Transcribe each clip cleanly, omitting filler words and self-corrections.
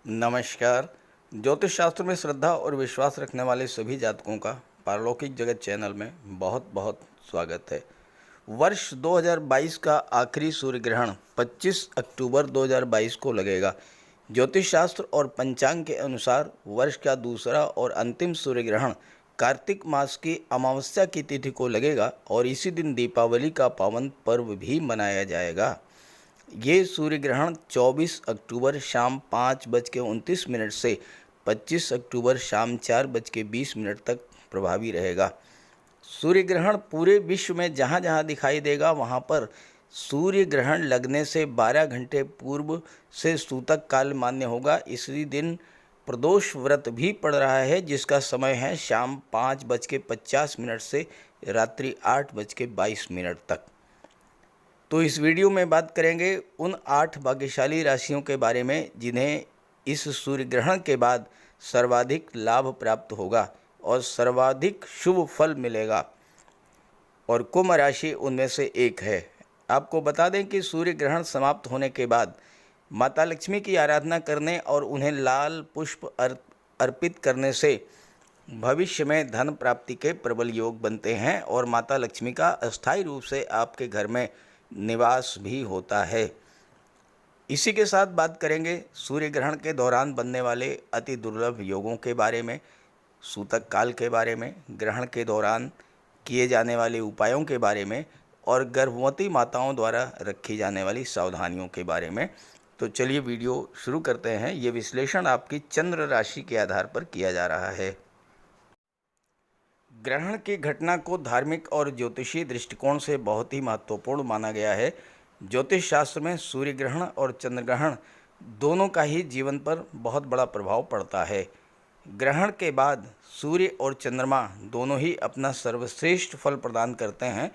नमस्कार। ज्योतिष शास्त्र में श्रद्धा और विश्वास रखने वाले सभी जातकों का पारलौकिक जगत चैनल में बहुत बहुत स्वागत है। वर्ष 2022 का आखिरी सूर्य ग्रहण 25 अक्टूबर 2022 को लगेगा। ज्योतिष शास्त्र और पंचांग के अनुसार वर्ष का दूसरा और अंतिम सूर्य ग्रहण कार्तिक मास की अमावस्या की तिथि को लगेगा और इसी दिन दीपावली का पावन पर्व भी मनाया जाएगा। ये सूर्य ग्रहण 24 अक्टूबर शाम 5:29 से 25 अक्टूबर शाम 4:20 तक प्रभावी रहेगा। सूर्य ग्रहण पूरे विश्व में जहाँ जहाँ दिखाई देगा वहाँ पर सूर्य ग्रहण लगने से 12 घंटे पूर्व से सूतक काल मान्य होगा। इसी दिन प्रदोष व्रत भी पड़ रहा है, जिसका समय है शाम 5:50 से रात्रि 8:22 तक। तो इस वीडियो में बात करेंगे उन 8 भाग्यशाली राशियों के बारे में जिन्हें इस सूर्य ग्रहण के बाद सर्वाधिक लाभ प्राप्त होगा और सर्वाधिक शुभ फल मिलेगा, और कुंभ राशि उनमें से एक है। आपको बता दें कि सूर्य ग्रहण समाप्त होने के बाद माता लक्ष्मी की आराधना करने और उन्हें लाल पुष्प अर्पित करने से भविष्य में धन प्राप्ति के प्रबल योग बनते हैं और माता लक्ष्मी का अस्थायी रूप से आपके घर में निवास भी होता है। इसी के साथ बात करेंगे सूर्य ग्रहण के दौरान बनने वाले अति दुर्लभ योगों के बारे में, सूतक काल के बारे में, ग्रहण के दौरान किए जाने वाले उपायों के बारे में और गर्भवती माताओं द्वारा रखी जाने वाली सावधानियों के बारे में। तो चलिए वीडियो शुरू करते हैं। ये विश्लेषण आपकी चंद्र राशि के आधार पर किया जा रहा है। ग्रहण की घटना को धार्मिक और ज्योतिषीय दृष्टिकोण से बहुत ही महत्वपूर्ण माना गया है। ज्योतिष शास्त्र में सूर्य ग्रहण और चंद्र ग्रहण दोनों का ही जीवन पर बहुत बड़ा प्रभाव पड़ता है। ग्रहण के बाद सूर्य और चंद्रमा दोनों ही अपना सर्वश्रेष्ठ फल प्रदान करते हैं,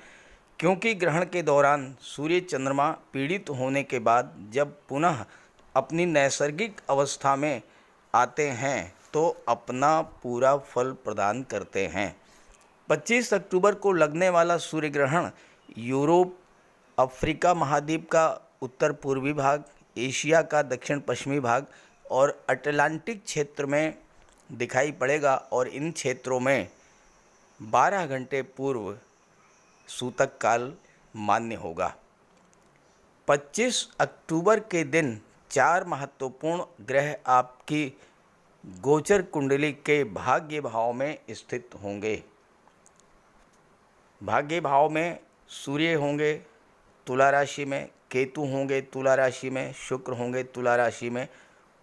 क्योंकि ग्रहण के दौरान सूर्य चंद्रमा पीड़ित होने के बाद जब पुनः अपनी नैसर्गिक अवस्था में आते हैं तो अपना पूरा फल प्रदान करते हैं। 25 अक्टूबर को लगने वाला सूर्य ग्रहण यूरोप, अफ्रीका महाद्वीप का उत्तर पूर्वी भाग, एशिया का दक्षिण पश्चिमी भाग और अटलांटिक क्षेत्र में दिखाई पड़ेगा और इन क्षेत्रों में 12 घंटे पूर्व सूतक काल मान्य होगा। 25 अक्टूबर के दिन 4 महत्वपूर्ण ग्रह आपकी गोचर कुंडली के भाग्य भाव में स्थित होंगे। भाग्य भाव में सूर्य होंगे तुला राशि में, केतु होंगे तुला राशि में, शुक्र होंगे तुला राशि में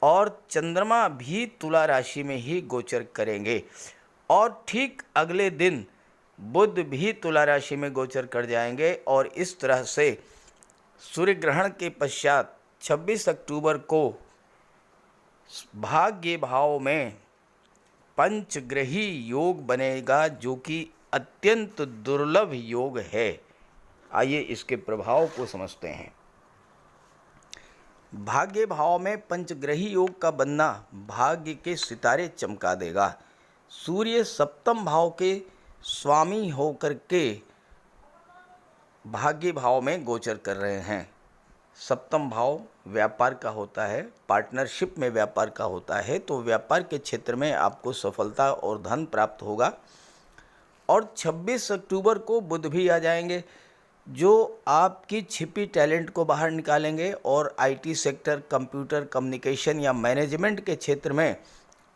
और चंद्रमा भी तुला राशि में ही गोचर करेंगे। और ठीक अगले दिन बुध भी तुला राशि में गोचर कर जाएंगे और इस तरह से सूर्य ग्रहण के पश्चात 26 अक्टूबर को भाग्य भाव में पंचग्रही योग बनेगा, जो कि अत्यंत दुर्लभ योग है। आइए इसके प्रभाव को समझते हैं। भाग्य भाव में पंचग्रही योग का बनना भाग्य के सितारे चमका देगा। सूर्य सप्तम भाव के स्वामी होकर के भाग्य भाव में गोचर कर रहे हैं। सप्तम भाव व्यापार का होता है, पार्टनरशिप में व्यापार का होता है, तो व्यापार के क्षेत्र में आपको सफलता और धन प्राप्त होगा। और 26 अक्टूबर को बुध भी आ जाएंगे, जो आपकी छिपी टैलेंट को बाहर निकालेंगे और आईटी सेक्टर, कंप्यूटर, कम्युनिकेशन या मैनेजमेंट के क्षेत्र में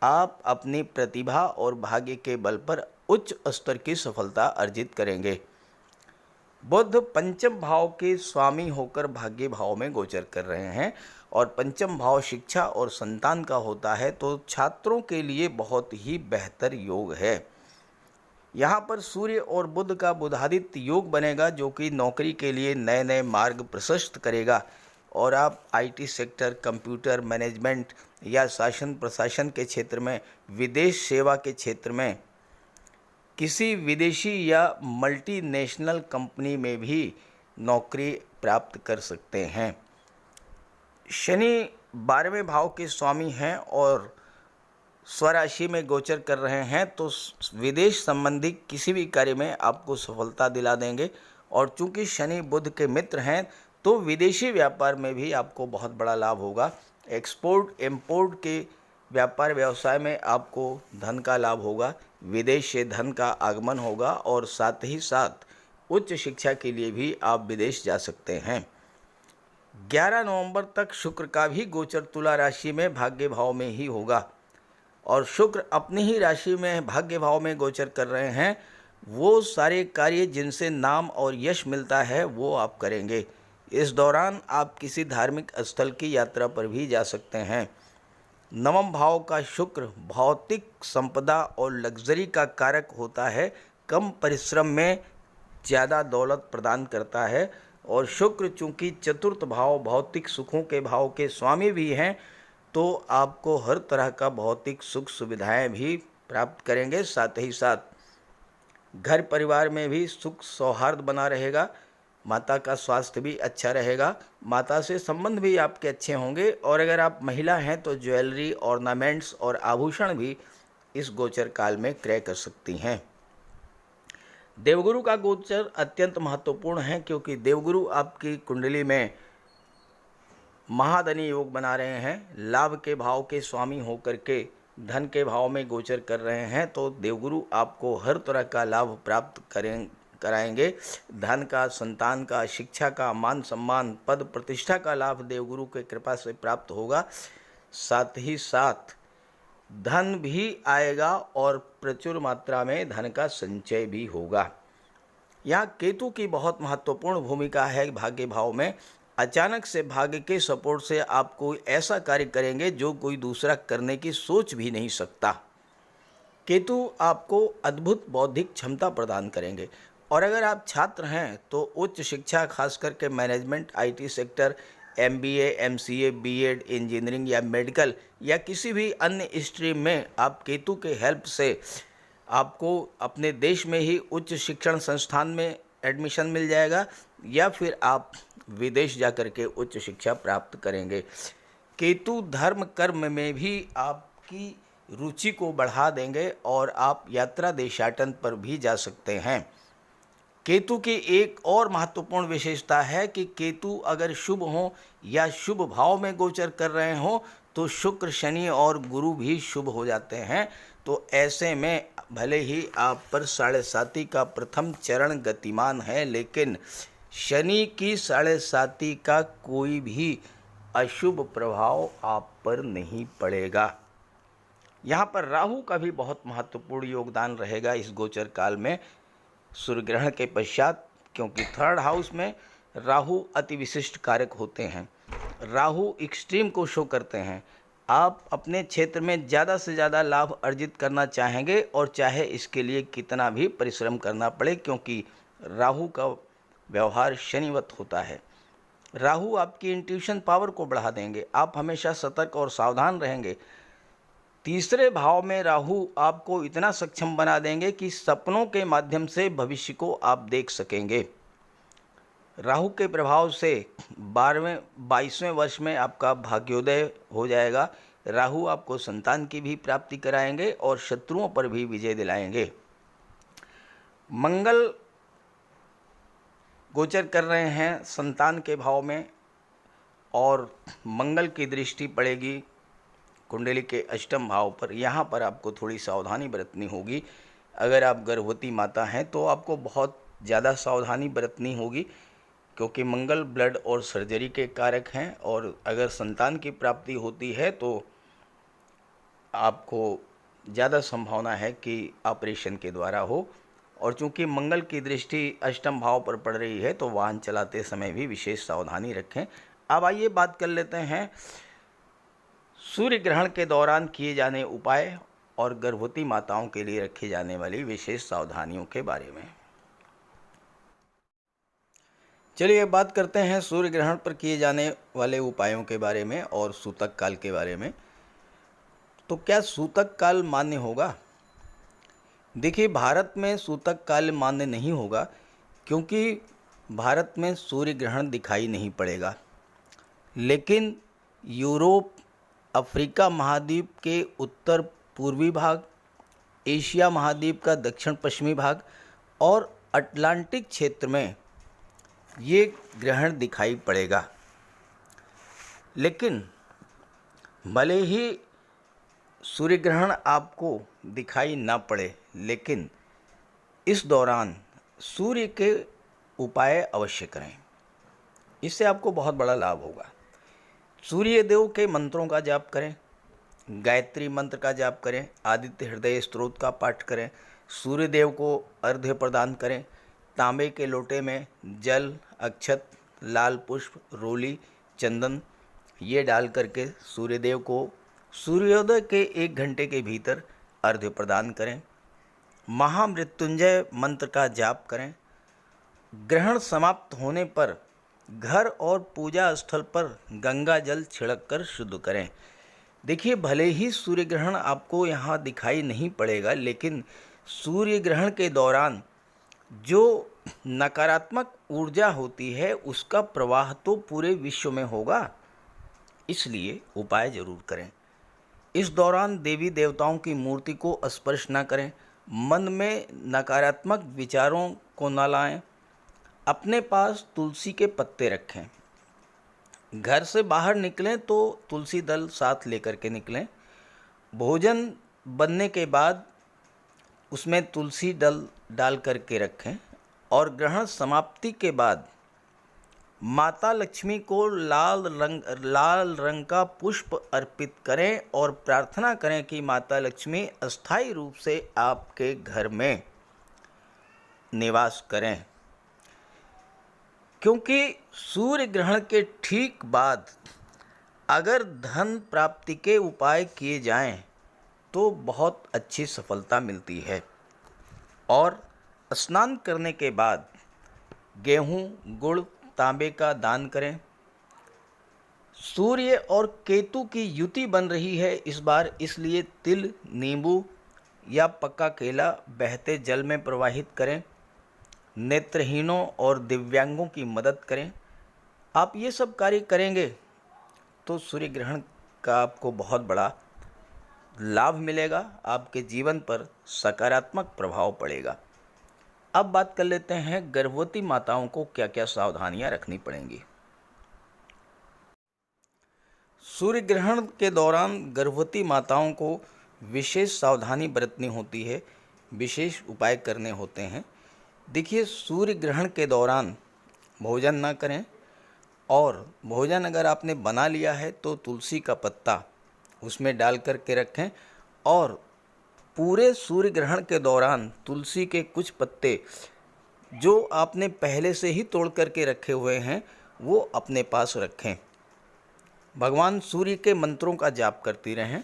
आप अपनी प्रतिभा और भाग्य के बल पर उच्च स्तर की सफलता अर्जित करेंगे। बुध पंचम भाव के स्वामी होकर भाग्य भाव में गोचर कर रहे हैं और पंचम भाव शिक्षा और संतान का होता है, तो छात्रों के लिए बहुत ही बेहतर योग है। यहाँ पर सूर्य और बुध का बुधादित्य योग बनेगा, जो कि नौकरी के लिए नए नए मार्ग प्रशस्त करेगा और आप आईटी सेक्टर, कंप्यूटर, मैनेजमेंट या शासन प्रशासन के क्षेत्र में, विदेश सेवा के क्षेत्र में, किसी विदेशी या मल्टीनेशनल कंपनी में भी नौकरी प्राप्त कर सकते हैं। शनि 12वें भाव के स्वामी हैं और स्वराशि में गोचर कर रहे हैं, तो विदेश संबंधी किसी भी कार्य में आपको सफलता दिला देंगे। और चूंकि शनि बुध के मित्र हैं तो विदेशी व्यापार में भी आपको बहुत बड़ा लाभ होगा एक्सपोर्ट इंपोर्ट के व्यापार व्यवसाय में आपको धन का लाभ होगा, विदेश से धन का आगमन होगा और साथ ही साथ उच्च शिक्षा के लिए भी आप विदेश जा सकते हैं। 11 नवंबर तक शुक्र का भी गोचर तुला राशि में भाग्य भाव में ही होगा और शुक्र अपनी ही राशि में भाग्य भाव में गोचर कर रहे हैं। वो सारे कार्य जिनसे नाम और यश मिलता है वो आप करेंगे। इस दौरान आप किसी धार्मिक स्थल की यात्रा पर भी जा सकते हैं। नवम भाव का शुक्र भौतिक संपदा और लग्जरी का कारक होता है, कम परिश्रम में ज़्यादा दौलत प्रदान करता है और शुक्र चूँकि चतुर्थ भाव भौतिक सुखों के भाव के स्वामी भी हैं तो आपको हर तरह का भौतिक सुख सुविधाएं भी प्राप्त करेंगे। साथ ही साथ घर परिवार में भी सुख सौहार्द बना रहेगा, माता का स्वास्थ्य भी अच्छा रहेगा, माता से संबंध भी आपके अच्छे होंगे और अगर आप महिला हैं तो ज्वेलरी, ऑर्नामेंट्स और आभूषण भी इस गोचर काल में क्रय कर सकती हैं। देवगुरु का गोचर अत्यंत महत्वपूर्ण है क्योंकि देवगुरु आपकी कुंडली में महाधनी योग बना रहे हैं, लाभ के भाव के स्वामी होकर के धन के भाव में गोचर कर रहे हैं। तो देवगुरु आपको हर तरह का लाभ प्राप्त कराएंगे। धन का, संतान का, शिक्षा का, मान सम्मान, पद प्रतिष्ठा का लाभ देवगुरु के कृपा से प्राप्त होगा। साथ ही साथ धन भी आएगा और प्रचुर मात्रा में धन का संचय भी होगा। यहाँ केतु की बहुत महत्वपूर्ण भूमिका है भाग्य भाव में। अचानक से भाग्य के सपोर्ट से आप कोई ऐसा कार्य करेंगे जो कोई दूसरा करने की सोच भी नहीं सकता। केतु आपको अद्भुत बौद्धिक क्षमता प्रदान करेंगे और अगर आप छात्र हैं तो उच्च शिक्षा खास करके management, IT sector, MBA, MCA, BEd, engineering या मेडिकल या किसी भी अन्य स्ट्रीम में आप केतु के हेल्प से आपको अपने देश में ही उच्च शिक्षण संस्थान में एडमिशन मिल जाएगा या फिर आप विदेश जा कर के उच्च शिक्षा प्राप्त करेंगे। केतु धर्म कर्म में भी आपकी रुचि को बढ़ा देंगे और आप यात्रा देशाटन पर भी जा सकते हैं। केतु की एक और महत्वपूर्ण विशेषता है कि केतु अगर शुभ हो या शुभ भाव में गोचर कर रहे हो तो शुक्र, शनि और गुरु भी शुभ हो जाते हैं। तो ऐसे में भले ही आप पर 7.5 का प्रथम चरण गतिमान है लेकिन शनि की 7.5 का कोई भी अशुभ प्रभाव आप पर नहीं पड़ेगा। यहाँ पर राहु का भी बहुत महत्वपूर्ण योगदान रहेगा इस गोचर काल में सूर्य ग्रहण के पश्चात, क्योंकि 3rd हाउस में राहु अति विशिष्ट कारक होते हैं। राहु एक्सट्रीम को शो करते हैं। आप अपने क्षेत्र में ज़्यादा से ज़्यादा लाभ अर्जित करना चाहेंगे और चाहे इसके लिए कितना भी परिश्रम करना पड़े, क्योंकि राहु का व्यवहार शनिवत होता है। राहु आपकी इंट्यूशन पावर को बढ़ा देंगे। आप हमेशा सतर्क और सावधान रहेंगे। 3रे भाव में राहु आपको इतना सक्षम बना देंगे कि सपनों के माध्यम से भविष्य को आप देख सकेंगे। राहु के प्रभाव से 22वें वर्ष में आपका भाग्योदय हो जाएगा। राहु आपको संतान की भी प्राप्ति कराएंगे और शत्रुओं पर भी विजय दिलाएंगे। मंगल गोचर कर रहे हैं संतान के भाव में और मंगल की दृष्टि पड़ेगी कुंडली के अष्टम भाव पर। यहाँ पर आपको थोड़ी सावधानी बरतनी होगी। अगर आप गर्भवती माता हैं तो आपको बहुत ज़्यादा सावधानी बरतनी होगी, क्योंकि मंगल ब्लड और सर्जरी के कारक हैं और अगर संतान की प्राप्ति होती है तो आपको ज़्यादा संभावना है कि ऑपरेशन के द्वारा हो। और चूंकि मंगल की दृष्टि अष्टम भाव पर पड़ रही है तो वाहन चलाते समय भी विशेष सावधानी रखें। अब आइए बात कर लेते हैं सूर्य ग्रहण के दौरान किए जाने उपाय और गर्भवती माताओं के लिए रखी जाने वाली विशेष सावधानियों के बारे में। चलिए बात करते हैं सूर्य ग्रहण पर किए जाने वाले उपायों के बारे में और सूतक काल के बारे में। तो क्या सूतक काल मान्य होगा? देखिए, भारत में सूतक काल मान्य नहीं होगा क्योंकि भारत में सूर्य ग्रहण दिखाई नहीं पड़ेगा, लेकिन यूरोप, अफ्रीका महाद्वीप के उत्तर पूर्वी भाग, एशिया महाद्वीप का दक्षिण पश्चिमी भाग और अटलांटिक क्षेत्र में ये ग्रहण दिखाई पड़ेगा। लेकिन भले ही सूर्य ग्रहण आपको दिखाई ना पड़े, लेकिन इस दौरान सूर्य के उपाय अवश्य करें। इससे आपको बहुत बड़ा लाभ होगा। सूर्य देव के मंत्रों का जाप करें, गायत्री मंत्र का जाप करें, आदित्य हृदय स्तोत्र का पाठ करें, सूर्य देव को अर्घ्य प्रदान करें। तांबे के लोटे में जल, अक्षत, लाल पुष्प, रोली, चंदन ये डाल करके सूर्यदेव को सूर्योदय के 1 घंटे के भीतर अर्घ्य प्रदान करें। महामृत्युंजय मंत्र का जाप करें। ग्रहण समाप्त होने पर घर और पूजा स्थल पर गंगा जल छिड़क कर शुद्ध करें। देखिए, भले ही सूर्य ग्रहण आपको यहाँ दिखाई नहीं पड़ेगा, लेकिन सूर्य ग्रहण के दौरान जो नकारात्मक ऊर्जा होती है उसका प्रवाह तो पूरे विश्व में होगा, इसलिए उपाय जरूर करें। इस दौरान देवी देवताओं की मूर्ति को स्पर्श न करें, मन में नकारात्मक विचारों को न लाएं, अपने पास तुलसी के पत्ते रखें। घर से बाहर निकलें तो तुलसी दल साथ लेकर के निकलें। भोजन बनने के बाद उसमें तुलसी दल डाल करके रखें और ग्रहण समाप्ति के बाद माता लक्ष्मी को लाल रंग का पुष्प अर्पित करें और प्रार्थना करें कि माता लक्ष्मी अस्थायी रूप से आपके घर में निवास करें। क्योंकि सूर्य ग्रहण के ठीक बाद अगर धन प्राप्ति के उपाय किए जाएं तो बहुत अच्छी सफलता मिलती है। और स्नान करने के बाद गेहूं, गुड़, तांबे का दान करें। सूर्य और केतु की युति बन रही है इस बार, इसलिए तिल, नींबू या पक्का केला बहते जल में प्रवाहित करें। नेत्रहीनों और दिव्यांगों की मदद करें। आप ये सब कार्य करेंगे तो सूर्य ग्रहण का आपको बहुत बड़ा लाभ मिलेगा, आपके जीवन पर सकारात्मक प्रभाव पड़ेगा। अब बात कर लेते हैं गर्भवती माताओं को क्या क्या सावधानियां रखनी पड़ेंगी। सूर्य ग्रहण के दौरान गर्भवती माताओं को विशेष सावधानी बरतनी होती है, विशेष उपाय करने होते हैं। देखिए, सूर्य ग्रहण के दौरान भोजन ना करें, और भोजन अगर आपने बना लिया है तो तुलसी का पत्ता उसमें डाल करके रखें, और पूरे सूर्य ग्रहण के दौरान तुलसी के कुछ पत्ते जो आपने पहले से ही तोड़ करके रखे हुए हैं वो अपने पास रखें। भगवान सूर्य के मंत्रों का जाप करती रहें।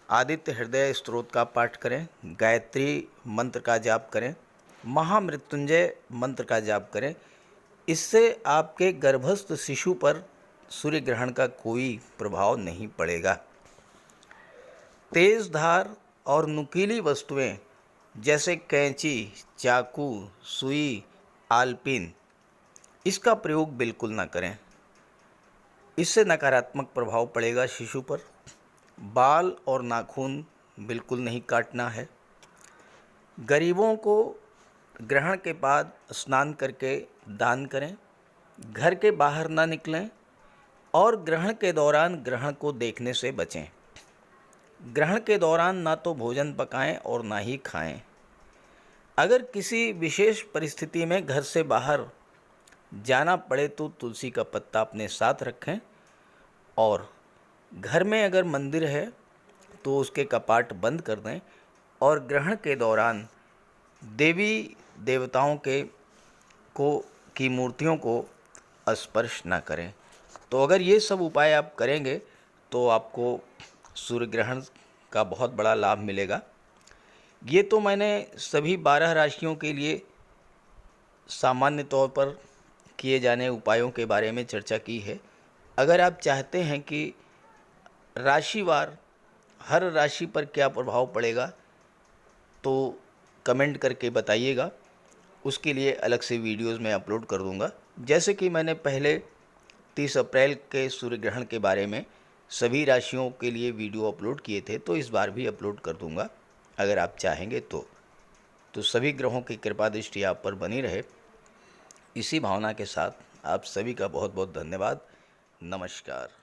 आदित्य हृदय स्तोत्र का पाठ करें, गायत्री मंत्र का जाप करें, महामृत्युंजय मंत्र का जाप करें। इससे आपके गर्भस्थ शिशु पर सूर्य ग्रहण का कोई प्रभाव नहीं पड़ेगा। तेज धार और नुकीली वस्तुएं जैसे कैंची, चाकू, सुई, आलपीन इसका प्रयोग बिल्कुल ना करें, इससे नकारात्मक प्रभाव पड़ेगा शिशु पर। बाल और नाखून बिल्कुल नहीं काटना है। गरीबों को ग्रहण के बाद स्नान करके दान करें। घर के बाहर ना निकलें और ग्रहण के दौरान ग्रहण को देखने से बचें। ग्रहण के दौरान ना तो भोजन पकाएं और ना ही खाएं। अगर किसी विशेष परिस्थिति में घर से बाहर जाना पड़े तो तुलसी का पत्ता अपने साथ रखें, और घर में अगर मंदिर है तो उसके कपाट बंद कर दें, और ग्रहण के दौरान देवी देवताओं की मूर्तियों को स्पर्श ना करें। तो अगर ये सब उपाय आप करेंगे तो आपको सूर्य ग्रहण का बहुत बड़ा लाभ मिलेगा। ये तो मैंने सभी 12 राशियों के लिए सामान्य तौर पर किए जाने उपायों के बारे में चर्चा की है। अगर आप चाहते हैं कि राशिवार हर राशि पर क्या प्रभाव पड़ेगा तो कमेंट करके बताइएगा, उसके लिए अलग से वीडियोस मैं अपलोड कर दूंगा। जैसे कि मैंने पहले 30 अप्रैल के सूर्य ग्रहण के बारे में सभी राशियों के लिए वीडियो अपलोड किए थे, तो इस बार भी अपलोड कर दूंगा अगर आप चाहेंगे तो सभी ग्रहों की कृपा दृष्टि आप पर बनी रहे। इसी भावना के साथ आप सभी का बहुत बहुत धन्यवाद। नमस्कार।